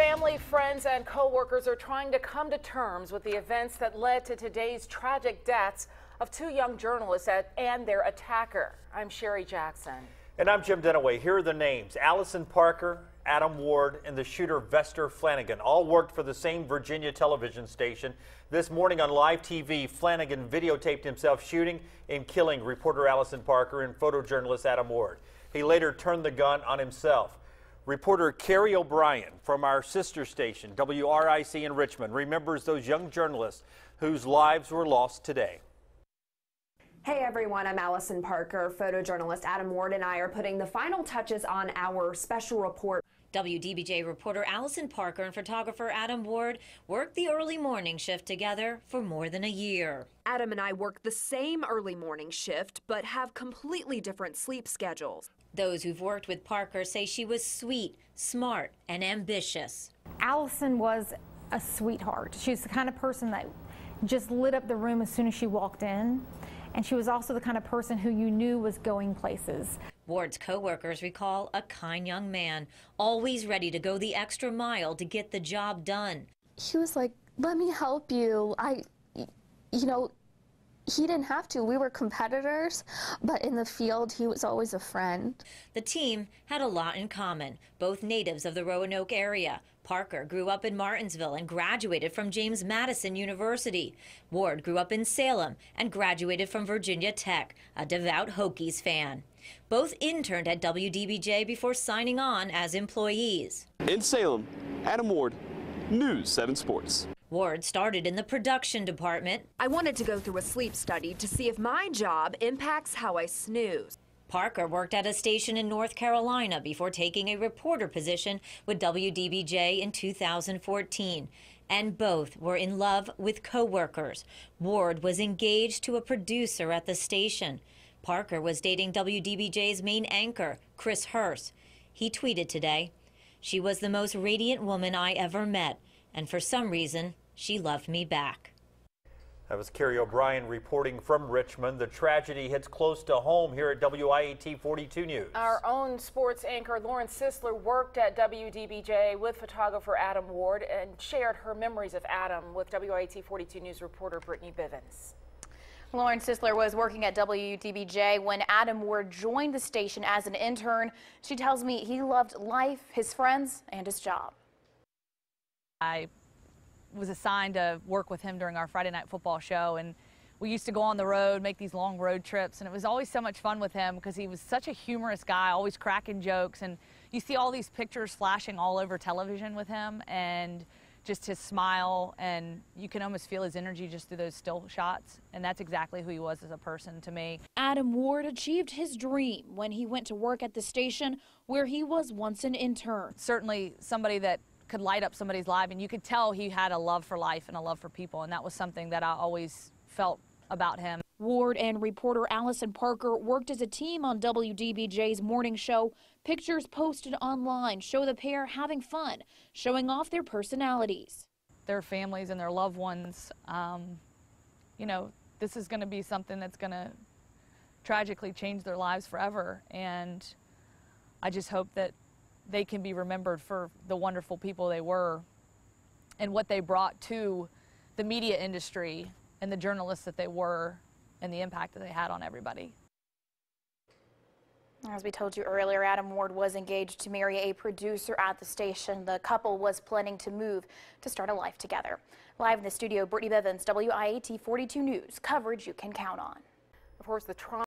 Family, friends, and co-workers are trying to come to terms with the events that led to today's tragic deaths of two young journalists and their attacker. I'm Sherry Jackson. And I'm Jim Dunaway. Here are the names: Alison Parker, Adam Ward, and the shooter Vester Flanagan. All worked for the same Virginia television station. This morning on live TV, Flanagan videotaped himself shooting and killing reporter Alison Parker and photojournalist Adam Ward. He later turned the gun on himself. Reporter Carrie O'Brien from our sister station, WRIC in Richmond, remembers those young journalists whose lives were lost today. Hey everyone, I'm Alison Parker. Photojournalist Adam Ward and I are putting the final touches on our special report. WDBJ reporter Alison Parker and photographer Adam Ward worked the early morning shift together for more than a year. Adam and I work the same early morning shift, but have completely different sleep schedules. Those who've worked with Parker say she was sweet, smart, and ambitious. Alison was a sweetheart. She was the kind of person that just lit up the room as soon as she walked in. And she was also the kind of person who you knew was going places. Ward's co-workers recall a kind young man, always ready to go the extra mile to get the job done. He was like, let me help you. He didn't have to. We were competitors, but in the field, he was always a friend. The team had a lot in common, both natives of the Roanoke area. Parker grew up in Martinsville and graduated from James Madison University. Ward grew up in Salem and graduated from Virginia Tech, a devout Hokies fan. Both interned at WDBJ before signing on as employees. In Salem, Adam Ward, News 7 Sports. Ward started in the production department. I wanted to go through a sleep study to see if my job impacts how I snooze. Parker worked at a station in North Carolina before taking a reporter position with WDBJ in 2014. And both were in love with co-workers. Ward was engaged to a producer at the station. Parker was dating WDBJ's main anchor, Chris Hurst. He tweeted today, "She was the most radiant woman I ever met, and for some reason, she loved me back." That was Carrie O'Brien reporting from Richmond. The tragedy hits close to home here at WIAT 42 News. Our own sports anchor Lauren Sisler worked at WDBJ with photographer Adam Ward and shared her memories of Adam with WIAT 42 News reporter Brittany Bivens. Lauren Sisler was working at WDBJ when Adam Ward joined the station as an intern. She tells me he loved life, his friends, and his job. I was assigned to work with him during our Friday night football show, and we used to go on the road, make these long road trips, and it was always so much fun with him because he was such a humorous guy, always cracking jokes, and you see all these pictures flashing all over television with him, and just his smile, and you can almost feel his energy just through those still shots, and that's exactly who he was as a person to me. Adam Ward achieved his dream when he went to work at the station where he was once an intern. Certainly somebody that could light up somebody's life, and you could tell he had a love for life and a love for people, and that was something that I always felt about him. Ward and reporter Alison Parker worked as a team on WDBJ's morning show. Pictures posted online show the pair having fun, showing off their personalities. Their families and their loved ones, this is going to be something that's going to tragically change their lives forever, and I just hope that they can be remembered for the wonderful people they were and what they brought to the media industry and the journalists that they were and the impact that they had on everybody. As we told you earlier, Adam Ward was engaged to marry a producer at the station. The couple was planning to move to start a life together. Live in the studio, Brittany Bivens, WIAT 42 News, coverage you can count on. Of course, the trauma